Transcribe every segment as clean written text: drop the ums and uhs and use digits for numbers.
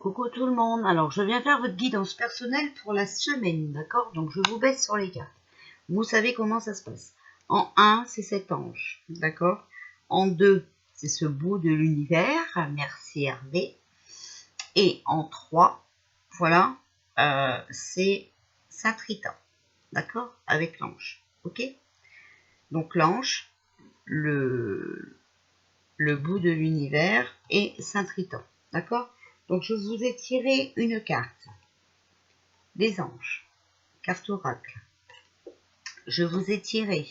Coucou tout le monde, alors je viens faire votre guidance personnelle pour la semaine, d'accord? Donc je vous baisse sur les cartes. Vous savez comment ça se passe. En 1, c'est cet ange, d'accord? En 2, c'est ce bout de l'univers, merci Hervé. Et en 3, voilà, c'est Saint-Triton, d'accord? Avec l'ange, ok? Donc l'ange, le bout de l'univers et Saint-Triton, d'accord? Donc, je vous ai tiré une carte des anges, carte oracle. Je vous ai tiré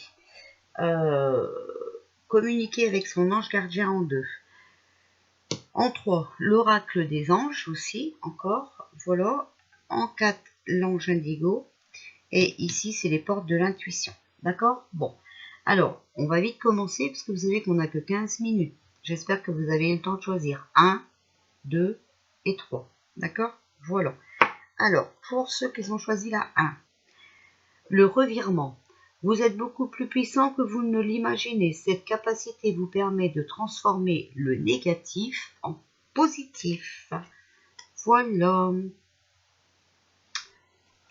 communiquer avec son ange gardien en 2. En 3, l'oracle des anges aussi, encore, voilà. En 4, l'ange indigo. Et ici, c'est les portes de l'intuition, d'accord? Bon, alors, on va vite commencer parce que vous savez qu'on n'a que 15 minutes. J'espère que vous avez eu le temps de choisir 1, 2 et 3, d'accord? Voilà. Alors, pour ceux qui ont choisi la 1, le revirement. Vous êtes beaucoup plus puissant que vous ne l'imaginez. Cette capacité vous permet de transformer le négatif en positif. Voilà.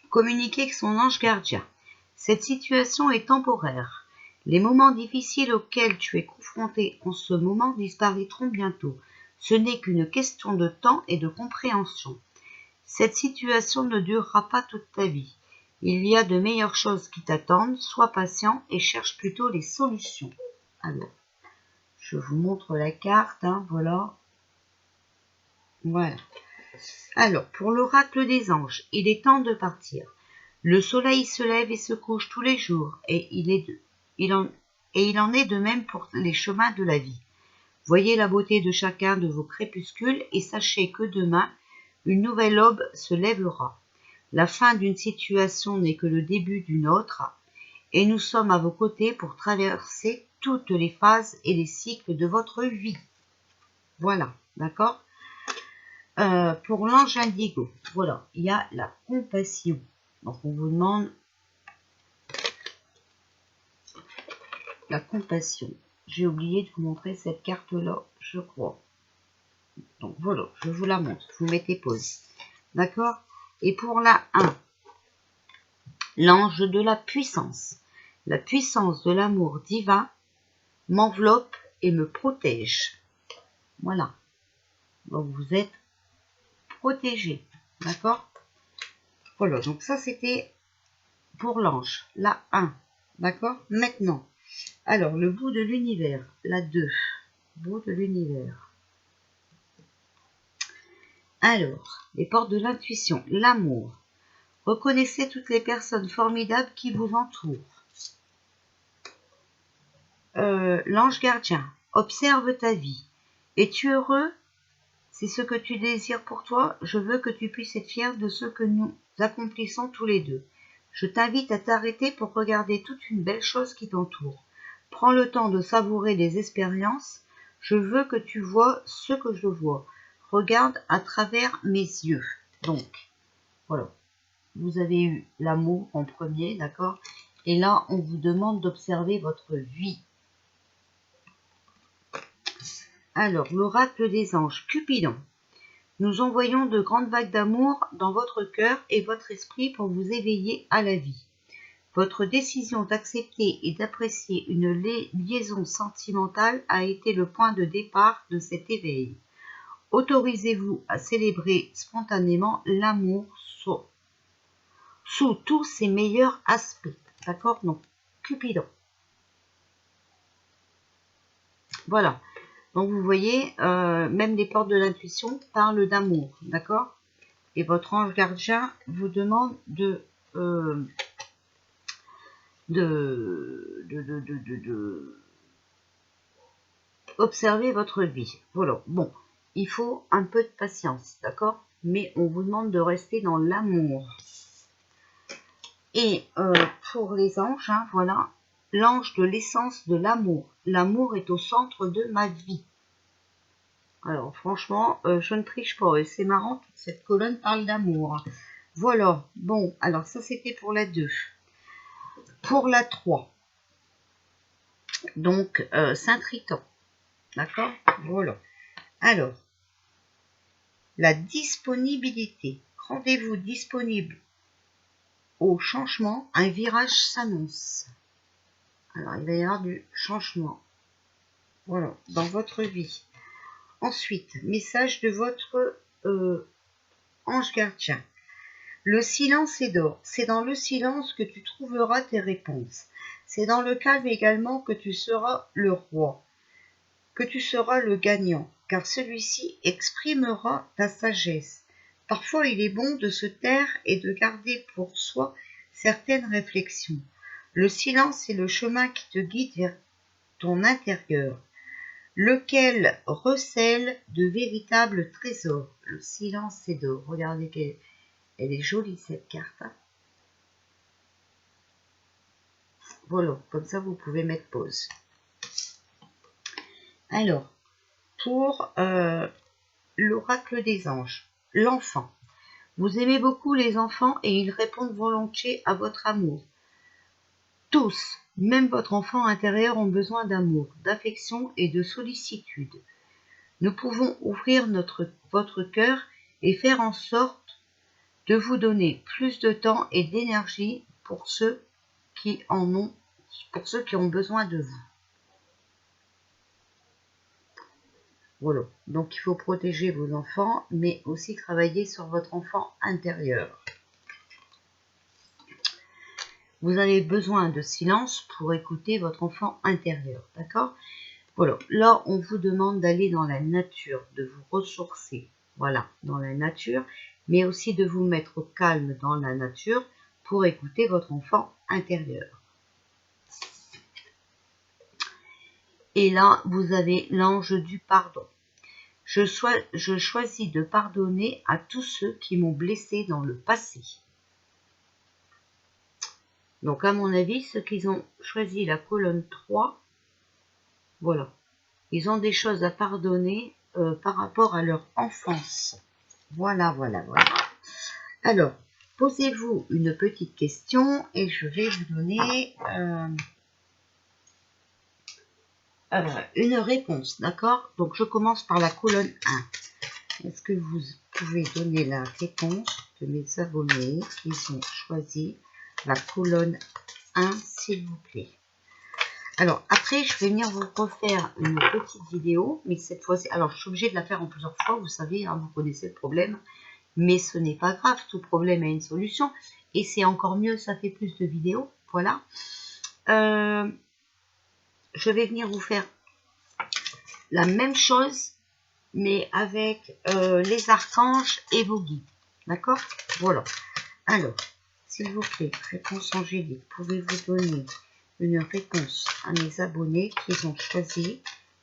Communiquer avec son ange gardien. Cette situation est temporaire. Les moments difficiles auxquels tu es confronté en ce moment disparaîtront bientôt. Ce n'est qu'une question de temps et de compréhension. Cette situation ne durera pas toute ta vie. Il y a de meilleures choses qui t'attendent. Sois patient et cherche plutôt les solutions. Alors, je vous montre la carte, hein, voilà. Voilà. Alors, pour l'oracle des anges, il est temps de partir. Le soleil se lève et se couche tous les jours, et il en est de même pour les chemins de la vie. Voyez la beauté de chacun de vos crépuscules et sachez que demain, une nouvelle aube se lèvera. La fin d'une situation n'est que le début d'une autre, et nous sommes à vos côtés pour traverser toutes les phases et les cycles de votre vie. Voilà, d'accord? Pour l'ange indigo, voilà, il y a la compassion. Donc on vous demande la compassion. J'ai oublié de vous montrer cette carte-là, je crois. Donc voilà, je vous la montre. Vous mettez pause. D'accord? Et pour la 1, l'ange de la puissance. La puissance de l'amour divin m'enveloppe et me protège. Voilà. Donc vous êtes protégé. D'accord? Voilà, donc ça c'était pour l'ange. La 1. D'accord? Maintenant, alors le bout de l'univers. La 2. Bout de l'univers. Alors, les portes de l'intuition, l'amour. Reconnaissez toutes les personnes formidables qui vous entourent. L'ange gardien, observe ta vie. Es-tu heureux? C'est ce que tu désires pour toi. Je veux que tu puisses être fier de ce que nous accomplissons tous les deux. Je t'invite à t'arrêter pour regarder toute une belle chose qui t'entoure. Prends le temps de savourer les expériences. Je veux que tu vois ce que je vois. Regarde à travers mes yeux. Donc, voilà. Vous avez eu l'amour en premier, d'accord? Et là, on vous demande d'observer votre vie. Alors, l'oracle des anges, Cupidon. Nous envoyons de grandes vagues d'amour dans votre cœur et votre esprit pour vous éveiller à la vie. Votre décision d'accepter et d'apprécier une liaison sentimentale a été le point de départ de cet éveil. Autorisez-vous à célébrer spontanément l'amour sous tous ses meilleurs aspects. D'accord? Donc, Cupidon. Voilà. Donc, vous voyez, même les portes de l'intuition parlent d'amour. D'accord? Et votre ange gardien vous demande de observer votre vie. Voilà. Bon, il faut un peu de patience. D'accord? Mais on vous demande de rester dans l'amour. Et pour les anges, hein, voilà, l'ange de l'essence de l'amour. L'amour est au centre de ma vie. Alors franchement, je ne triche pas. Et c'est marrant, toute cette colonne parle d'amour. Voilà, bon, alors ça c'était pour la 2. Pour la 3, donc Saint-Triton. D'accord? Voilà. Alors, la disponibilité. Rendez-vous disponible au changement, un virage s'annonce. Alors, il va y avoir du changement. Voilà, dans votre vie. Ensuite, message de votre ange gardien. Le silence est d'or. C'est dans le silence que tu trouveras tes réponses. C'est dans le calme également que tu seras le roi, que tu seras le gagnant, car celui-ci exprimera ta sagesse. Parfois, il est bon de se taire et de garder pour soi certaines réflexions. Le silence est le chemin qui te guide vers ton intérieur, lequel recèle de véritables trésors. Le silence est d'or. Regardez qu'elle est jolie cette carte. Hein. Voilà, comme ça vous pouvez mettre pause. Alors, pour l'oracle des anges, l'enfant. Vous aimez beaucoup les enfants et ils répondent volontiers à votre amour. Tous, même votre enfant intérieur, ont besoin d'amour, d'affection et de sollicitude. Nous pouvons ouvrir votre cœur et faire en sorte de vous donner plus de temps et d'énergie pour ceux qui ont besoin de vous. Voilà, donc il faut protéger vos enfants, mais aussi travailler sur votre enfant intérieur. Vous avez besoin de silence pour écouter votre enfant intérieur, d'accord? Voilà, là on vous demande d'aller dans la nature, de vous ressourcer, voilà, dans la nature, mais aussi de vous mettre au calme dans la nature pour écouter votre enfant intérieur. Et là, vous avez l'ange du pardon. Je choisis de pardonner à tous ceux qui m'ont blessé dans le passé. Donc, à mon avis, ceux qui ont choisi la colonne 3, voilà. Ils ont des choses à pardonner par rapport à leur enfance. Voilà, voilà, voilà. Alors, posez-vous une petite question et je vais vous donner une réponse, d'accord? Donc, je commence par la colonne 1. Est-ce que vous pouvez donner la réponse de mes abonnés qui ont choisi la colonne 1, s'il vous plaît? Alors, après, je vais venir vous refaire une petite vidéo, mais cette fois-ci, alors je suis obligée de la faire en plusieurs fois, vous savez, hein, vous connaissez le problème, mais ce n'est pas grave, tout problème a une solution, et c'est encore mieux, ça fait plus de vidéos, voilà. Je vais venir vous faire la même chose, mais avec les archanges et vos guides, d'accord? Voilà. Alors, s'il vous plaît, réponse angélique, pouvez-vous donner une réponse à mes abonnés qui ont choisi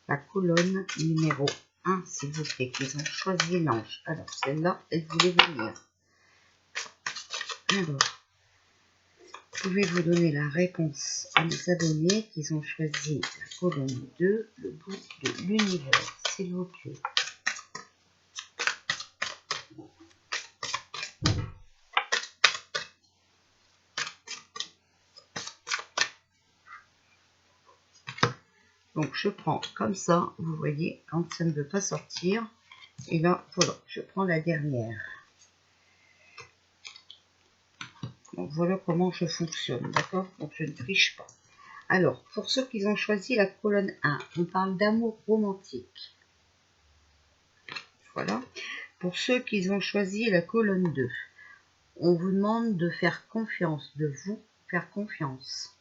la colonne numéro 1, s'il vous plaît, qui ont choisi l'ange. Alors, celle-là, elle voulait venir. Alors, pouvez-vous donner la réponse à mes abonnés qui ont choisi la colonne 2, le bout de l'univers, s'il vous plaît. Donc, je prends comme ça, vous voyez, quand ça ne veut pas sortir. Et là, voilà, je prends la dernière. Donc, voilà comment je fonctionne, d'accord? Donc, je ne triche pas. Alors, pour ceux qui ont choisi la colonne 1, on parle d'amour romantique. Voilà. Pour ceux qui ont choisi la colonne 2, on vous demande de faire confiance, de vous faire confiance.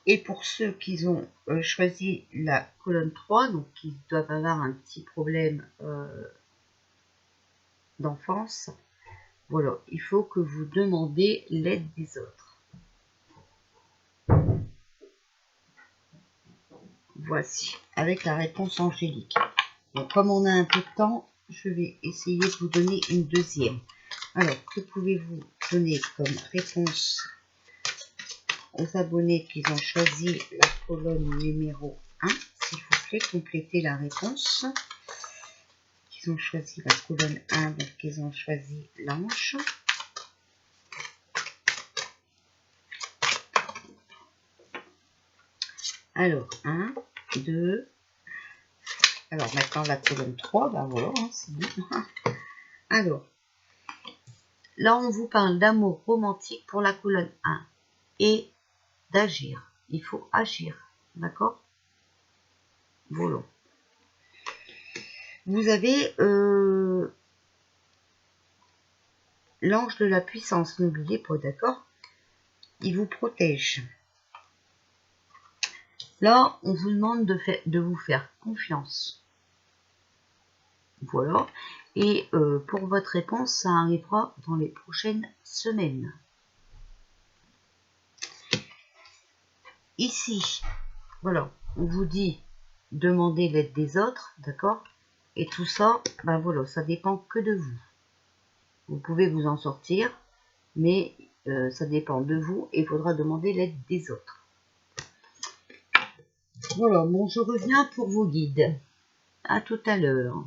Et pour ceux qui ont choisi la colonne 3, donc qui doivent avoir un petit problème d'enfance, voilà, il faut que vous demandez l'aide des autres. Voici, avec la réponse angélique. Donc, comme on a un peu de temps, je vais essayer de vous donner une deuxième. Alors, que pouvez-vous donner comme réponse aux abonnés qui ont choisi la colonne numéro 1? S'il vous plaît, complétez la réponse. Ils ont choisi la colonne 1, donc ils ont choisi l'ange. Alors, 1, 2, Alors, maintenant, la colonne 3, ben voilà, hein, c'est bon. Alors, là, on vous parle d'amour romantique pour la colonne 1 et d'agir. Il faut agir, d'accord? Voilà. Vous avez l'ange de la puissance, n'oubliez pas, d'accord? Il vous protège. Là, on vous demande de vous faire confiance. Voilà. Et pour votre réponse, ça arrivera dans les prochaines semaines. Ici, voilà, on vous dit demander l'aide des autres, d'accord? Et tout ça, ben voilà, ça dépend que de vous. Vous pouvez vous en sortir, mais ça dépend de vous et il faudra demander l'aide des autres. Voilà, bon, je reviens pour vos guides. À tout à l'heure.